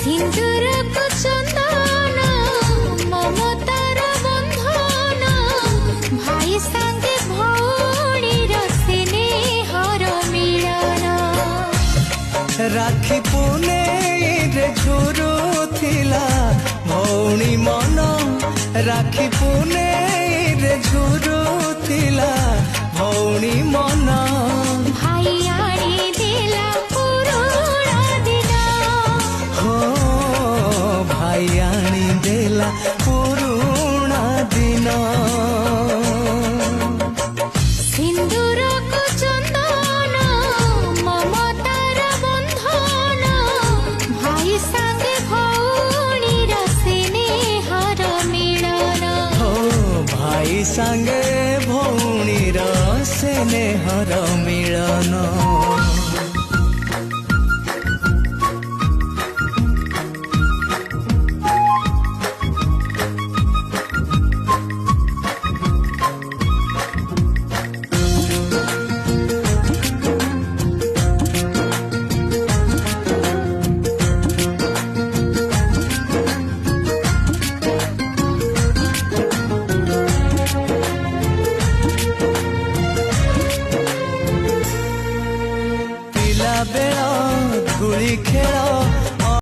सिंदूर को चंदन ममतार बंधन भाई संगे भौणीर स्नेहर मिलन राखी पुनेईरे झुरुथिला भौणी मन राखी पुनेईरे झुरुथिला भौणी मन भाई आनी देला पुरुणा दिन हो भाई आनी देला पुरुणा दिन सिंदूर को चंदन ममतार बंधन भाई संगे भौणीर स्नेहर मिलन हो भाई संगे भौणीर स्नेहर मिलन बेला धूली खेल